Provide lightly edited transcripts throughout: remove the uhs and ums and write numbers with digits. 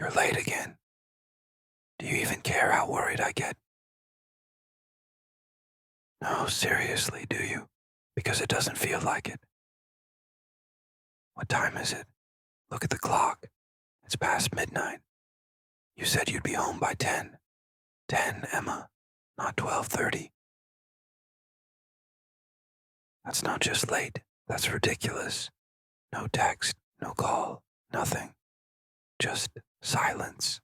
You're late again. Do you even care how worried I get? No, seriously, do you? Because it doesn't feel like it. What time is it? Look at the clock. It's past midnight. You said you'd be home by 10. 10, Emma, not 12:30. That's not just late. That's ridiculous. No text, no call, nothing. Just silence.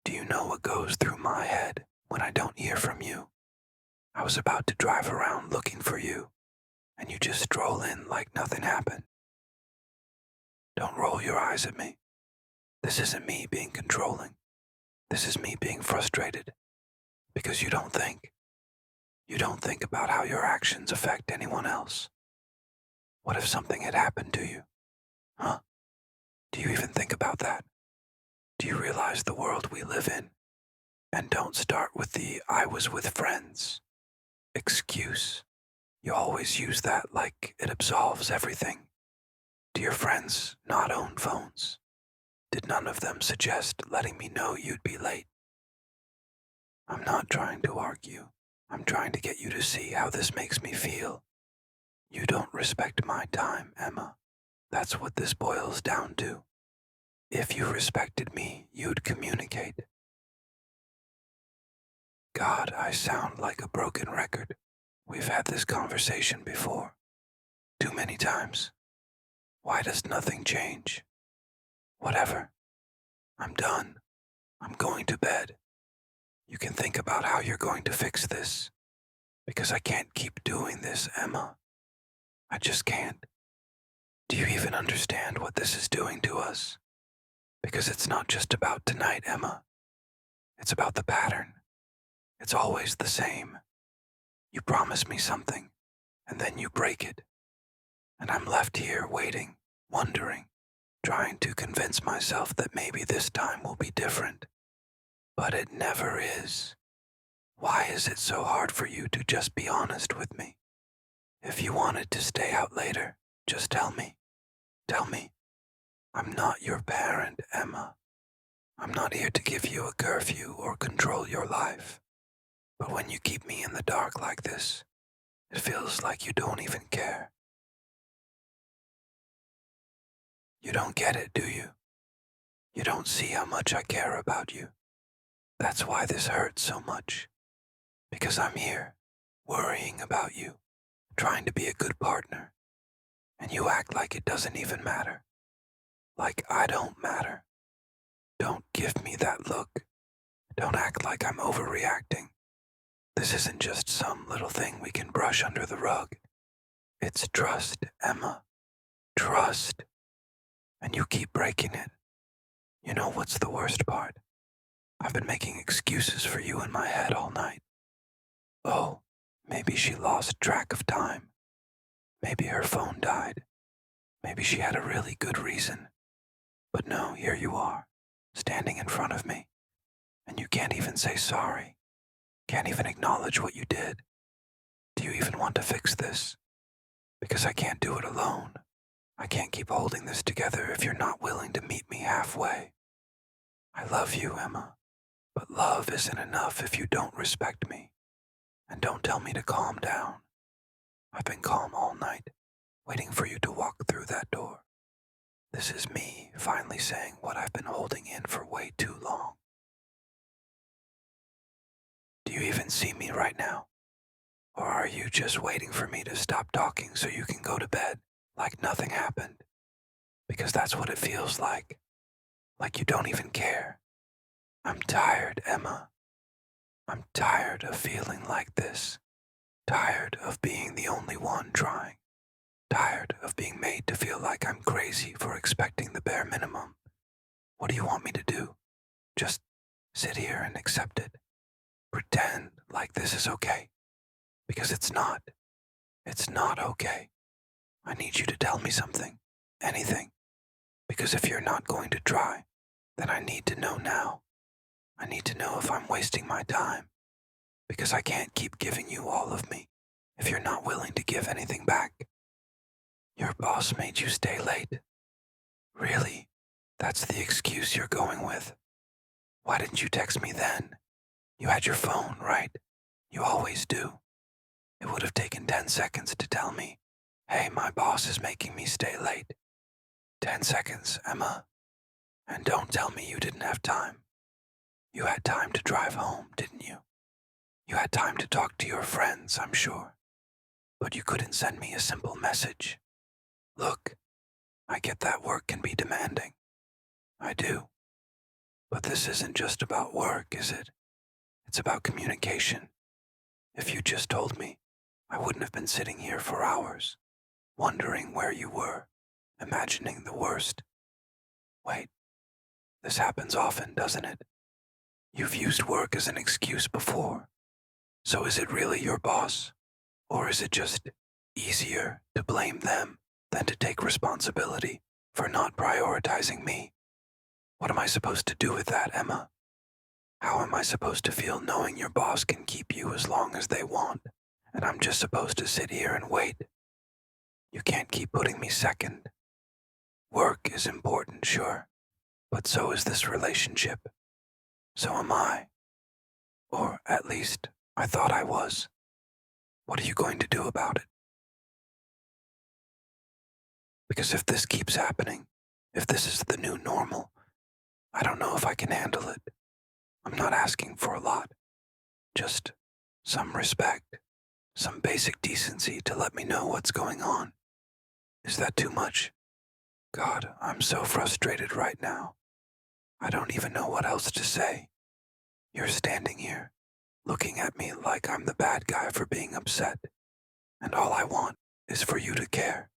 Do you know what goes through my head when I don't hear from you? I was about to drive around looking for you, and you just stroll in like nothing happened. Don't roll your eyes at me. This isn't me being controlling. This is me being frustrated. Because you don't think. You don't think about how your actions affect anyone else. What if something had happened to you? Huh? Do you even think about that? Do you realize the world we live in? And don't start with the "I was with friends" excuse. You always use that like it absolves everything. Do your friends not own phones? Did none of them suggest letting me know you'd be late? I'm not trying to argue. I'm trying to get you to see how this makes me feel. You don't respect my time, Emma. That's what this boils down to. If you respected me, you'd communicate. God, I sound like a broken record. We've had this conversation before. Too many times. Why does nothing change? Whatever. I'm done. I'm going to bed. You can think about how you're going to fix this. Because I can't keep doing this, Emma. I just can't. Do you even understand what this is doing to us? Because it's not just about tonight, Emma. It's about the pattern. It's always the same. You promise me something, and then you break it. And I'm left here waiting, wondering, trying to convince myself that maybe this time will be different. But it never is. Why is it so hard for you to just be honest with me? If you wanted to stay out later, just tell me. Tell me. I'm not your parent, Emma. I'm not here to give you a curfew or control your life. But when you keep me in the dark like this, it feels like you don't even care. You don't get it, do you? You don't see how much I care about you. That's why this hurts so much. Because I'm here, worrying about you, trying to be a good partner, and you act like it doesn't even matter. Like I don't matter. Don't give me that look. Don't act like I'm overreacting. This isn't just some little thing we can brush under the rug. It's trust, Emma. Trust. And you keep breaking it. You know what's the worst part? I've been making excuses for you in my head all night. Oh, maybe she lost track of time. Maybe her phone died. Maybe she had a really good reason. But no, here you are, standing in front of me. And you can't even say sorry. Can't even acknowledge what you did. Do you even want to fix this? Because I can't do it alone. I can't keep holding this together if you're not willing to meet me halfway. I love you, Emma, but love isn't enough if you don't respect me. And don't tell me to calm down. I've been calm all night, waiting for you to walk through that door. This is me finally saying what I've been holding in for way too long. Do you even see me right now? Or are you just waiting for me to stop talking so you can go to bed like nothing happened? Because that's what it feels like you don't even care. I'm tired, Emma. I'm tired of feeling like this. Tired of being the only one trying. Tired of being made to feel like I'm crazy for expecting the bare minimum. What do you want me to do? Just sit here and accept it? Pretend like this is okay? Because it's not. It's not okay. I need you to tell me something. Anything. Because if you're not going to try, then I need to know now. I need to know if I'm wasting my time. Because I can't keep giving you all of me if you're not willing to give anything back. Your boss made you stay late. Really? That's the excuse you're going with. Why didn't you text me then? You had your phone, right? You always do. It would have taken 10 seconds to tell me, hey, my boss is making me stay late. 10 seconds, Emma. And don't tell me you didn't have time. You had time to drive home, didn't you? You had time to talk to your friends, I'm sure. But you couldn't send me a simple message. Look, I get that work can be demanding. I do. But this isn't just about work, is it? It's about communication. If you just told me, I wouldn't have been sitting here for hours, wondering where you were, imagining the worst. Wait, this happens often, doesn't it? You've used work as an excuse before. So is it really your boss? Or is it just easier to blame them than to take responsibility for not prioritizing me? What am I supposed to do with that, Emma? How am I supposed to feel knowing your boss can keep you as long as they want, and I'm just supposed to sit here and wait? You can't keep putting me second. Work is important, sure, but so is this relationship. So am I. Or at least, I thought I was. What are you going to do about it? Because if this keeps happening, if this is the new normal, I don't know if I can handle it. I'm not asking for a lot. Just some respect, some basic decency to let me know what's going on. Is that too much? God, I'm so frustrated right now. I don't even know what else to say. You're standing here, looking at me like I'm the bad guy for being upset, and all I want is for you to care,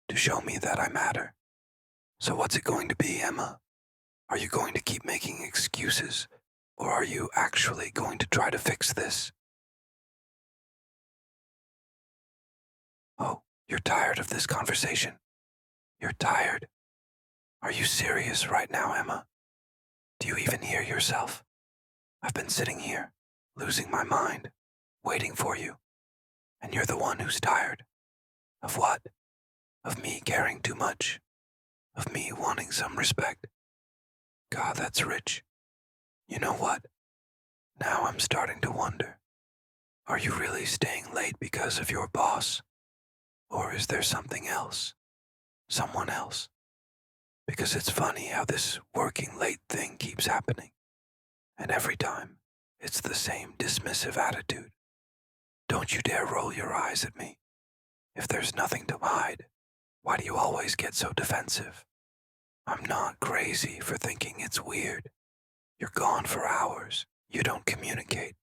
to show me that I matter. So what's it going to be, Emma? Are you going to keep making excuses, or are you actually going to try to fix this? Oh, you're tired of this conversation. You're tired. Are you serious right now, Emma? Do you even hear yourself? I've been sitting here, losing my mind, waiting for you. And you're the one who's tired. Of what? Of me caring too much? Of me wanting some respect? God, that's rich. You know what? Now I'm starting to wonder. Are you really staying late because of your boss? Or is there something else? Someone else? Because it's funny how this working late thing keeps happening. And every time, it's the same dismissive attitude. Don't you dare roll your eyes at me. If there's nothing to hide, why do you always get so defensive? I'm not crazy for thinking it's weird. You're gone for hours. You don't communicate.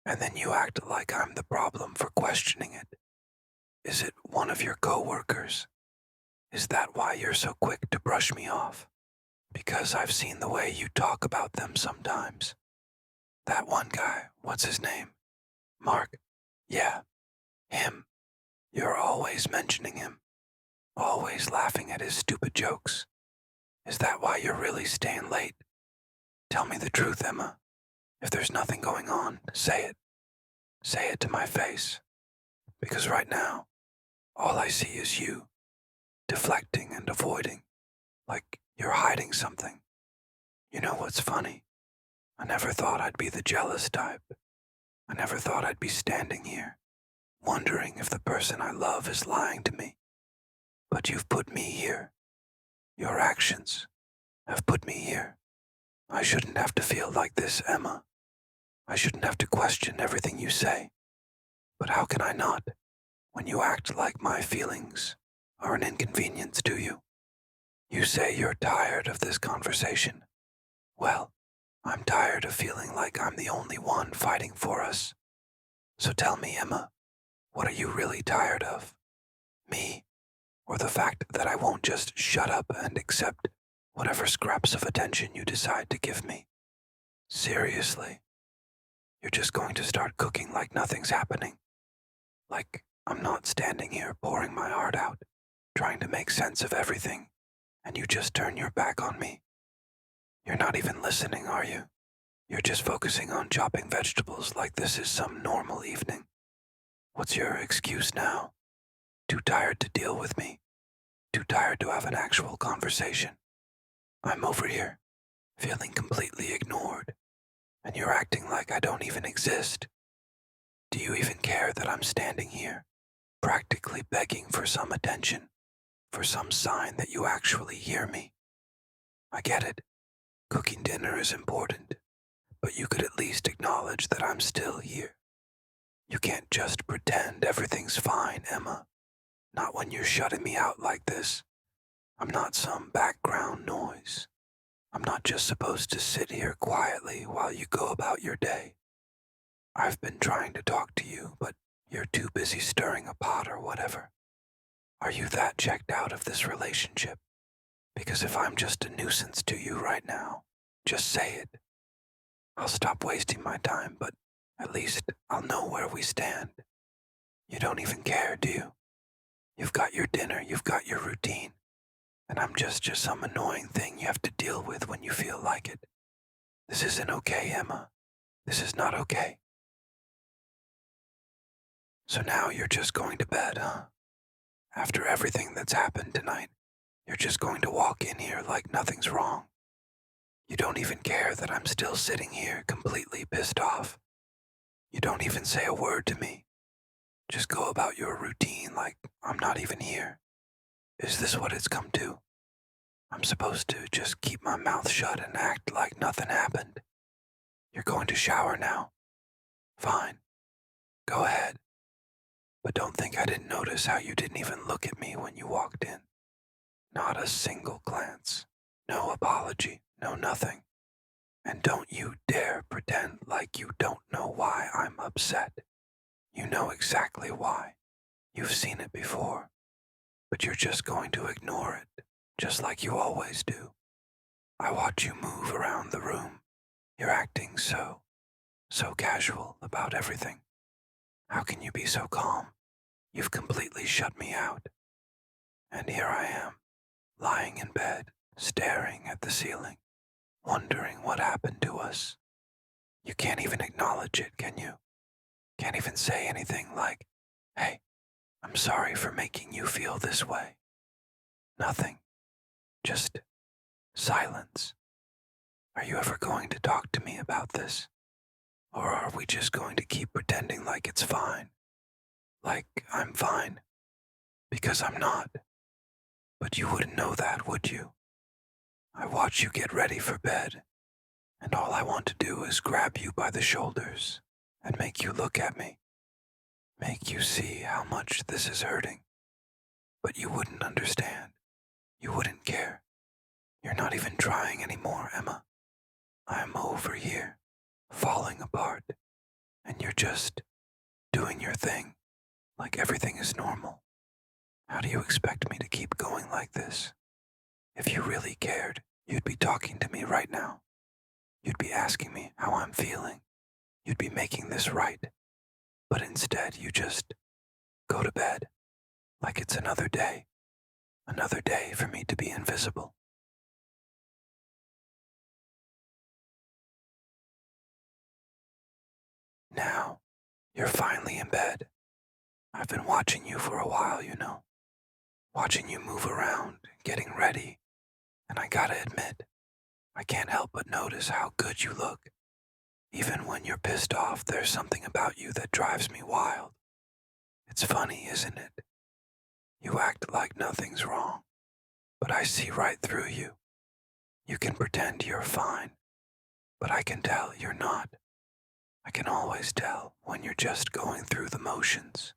And then you act like I'm the problem for questioning it. Is it one of your coworkers? Is that why you're so quick to brush me off? Because I've seen the way you talk about them sometimes. That one guy, what's his name? Mark? Yeah, him. You're always mentioning him. Always laughing at his stupid jokes. Is that why you're really staying late? Tell me the truth, Emma. If there's nothing going on, say it. Say it to my face. Because right now, all I see is you, deflecting and avoiding, like you're hiding something. You know what's funny? I never thought I'd be the jealous type. I never thought I'd be standing here, wondering if the person I love is lying to me. But you've put me here. Your actions have put me here. I shouldn't have to feel like this, Emma. I shouldn't have to question everything you say. But how can I not, when you act like my feelings are an inconvenience to you? You say you're tired of this conversation. Well, I'm tired of feeling like I'm the only one fighting for us. So tell me, Emma, what are you really tired of? Me, or the fact that I won't just shut up and accept whatever scraps of attention you decide to give me? Seriously, you're just going to start cooking like nothing's happening. Like I'm not standing here pouring my heart out, trying to make sense of everything, and you just turn your back on me. You're not even listening, are you? You're just focusing on chopping vegetables like this is some normal evening. What's your excuse now? Too tired to deal with me? Too tired to have an actual conversation? I'm over here, feeling completely ignored, and you're acting like I don't even exist. Do you even care that I'm standing here, practically begging for some attention, for some sign that you actually hear me? I get it. Cooking dinner is important, but you could at least acknowledge that I'm still here. You can't just pretend everything's fine, Emma. Not when you're shutting me out like this. I'm not some background noise. I'm not just supposed to sit here quietly while you go about your day. I've been trying to talk to you, but you're too busy stirring a pot or whatever. Are you that checked out of this relationship? Because if I'm just a nuisance to you right now, just say it. I'll stop wasting my time, but at least I'll know where we stand. You don't even care, do you? You've got your dinner, you've got your routine, and I'm just some annoying thing you have to deal with when you feel like it. This isn't okay, Emma. This is not okay. So now you're just going to bed, huh? After everything that's happened tonight, you're just going to walk in here like nothing's wrong. You don't even care that I'm still sitting here completely pissed off. You don't even say a word to me. Just go about your routine like I'm not even here. Is this what it's come to? I'm supposed to just keep my mouth shut and act like nothing happened. You're going to shower now. Fine. Go ahead. But don't think I didn't notice how you didn't even look at me when you walked in. Not a single glance. No apology. No nothing. And don't you dare pretend like you don't know why I'm upset. You know exactly why. You've seen it before. But you're just going to ignore it, just like you always do. I watch you move around the room. You're acting so casual about everything. How can you be so calm? You've completely shut me out. And here I am, lying in bed, staring at the ceiling, wondering what happened to us. You can't even acknowledge it, can you? Can't even say anything like, hey, I'm sorry for making you feel this way. Nothing. Just silence. Are you ever going to talk to me about this? Or are we just going to keep pretending like it's fine? Like I'm fine? Because I'm not. But you wouldn't know that, would you? I watch you get ready for bed, and all I want to do is grab you by the shoulders and make you look at me. Make you see how much this is hurting. But you wouldn't understand. You wouldn't care. You're not even trying anymore, Emma. I'm over here, falling apart, and you're just doing your thing, like everything is normal. How do you expect me to keep going like this? If you really cared, you'd be talking to me right now. You'd be asking me how I'm feeling. You'd be making this right. But instead, you just go to bed, like it's another day for me to be invisible. Now, you're finally in bed. I've been watching you for a while, you know. Watching you move around, getting ready. And I gotta admit, I can't help but notice how good you look. Even when you're pissed off, there's something about you that drives me wild. It's funny, isn't it? You act like nothing's wrong, but I see right through you. You can pretend you're fine, but I can tell you're not. I can always tell when you're just going through the motions.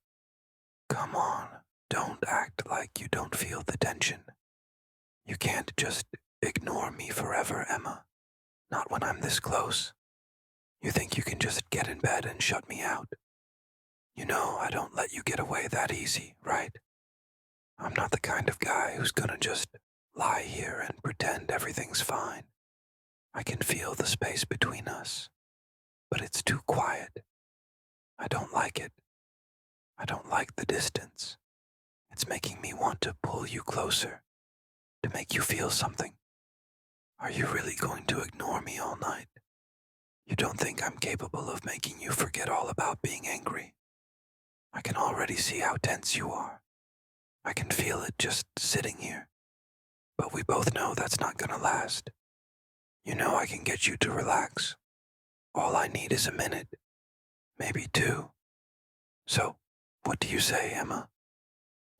Come on, don't act like you don't feel the tension. You can't just ignore me forever, Emma. Not when I'm this close. You think you can just get in bed and shut me out? You know I don't let you get away that easy, right? I'm not the kind of guy who's gonna just lie here and pretend everything's fine. I can feel the space between us, but it's too quiet. I don't like it. I don't like the distance. It's making me want to pull you closer, to make you feel something. Are you really going to ignore me all night? You don't think I'm capable of making you forget all about being angry? I can already see how tense you are. I can feel it just sitting here. but we both know that's not gonna last. You know I can get you to relax. All I need is a minute, maybe two. So, what do you say, Emma?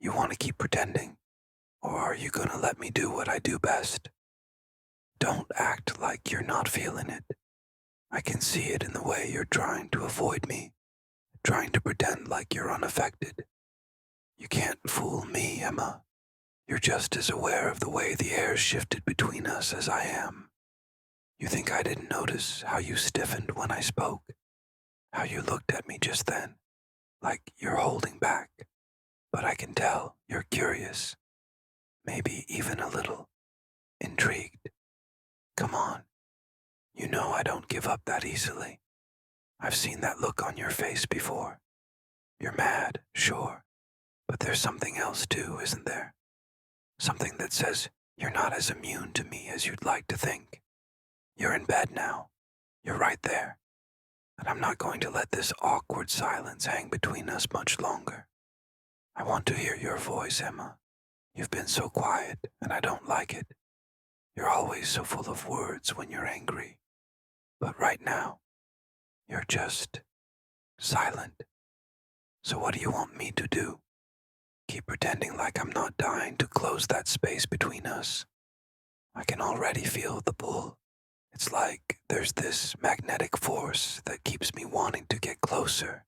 You want to keep pretending, or are you gonna let me do what I do best? Don't act like you're not feeling it. I can see it in the way you're trying to avoid me, trying to pretend like you're unaffected. You can't fool me, Emma. You're just as aware of the way the air shifted between us as I am. You think I didn't notice how you stiffened when I spoke? How you looked at me just then, like you're holding back? But I can tell you're curious, maybe even a little intrigued. Come on, you know I don't give up that easily. I've seen that look on your face before. You're mad, sure, but there's something else too, isn't there? Something that says you're not as immune to me as you'd like to think. You're in bed now. You're right there. And I'm not going to let this awkward silence hang between us much longer. I want to hear your voice, Emma. You've been so quiet, and I don't like it. You're always so full of words when you're angry. But right now, you're just silent. So what do you want me to do? Keep pretending like I'm not dying to close that space between us. I can already feel the pull. It's like there's this magnetic force that keeps me wanting to get closer.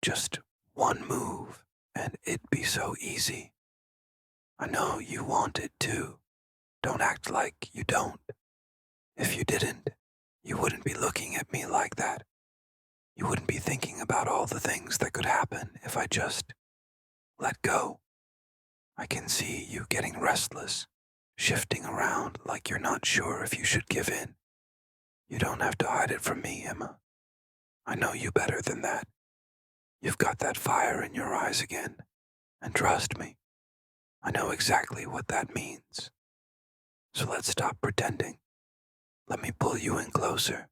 Just one move, and it'd be so easy. I know you want it too. Don't act like you don't. If you didn't, you wouldn't be looking at me like that. You wouldn't be thinking about all the things that could happen if I just let go. I can see you getting restless, shifting around like you're not sure if you should give in. You don't have to hide it from me, Emma. I know you better than that. You've got that fire in your eyes again, and trust me, I know exactly what that means. So let's stop pretending. Let me pull you in closer.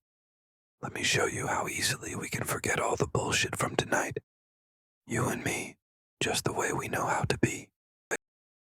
Let me show you how easily we can forget all the bullshit from tonight. You and me, just the way we know how to be.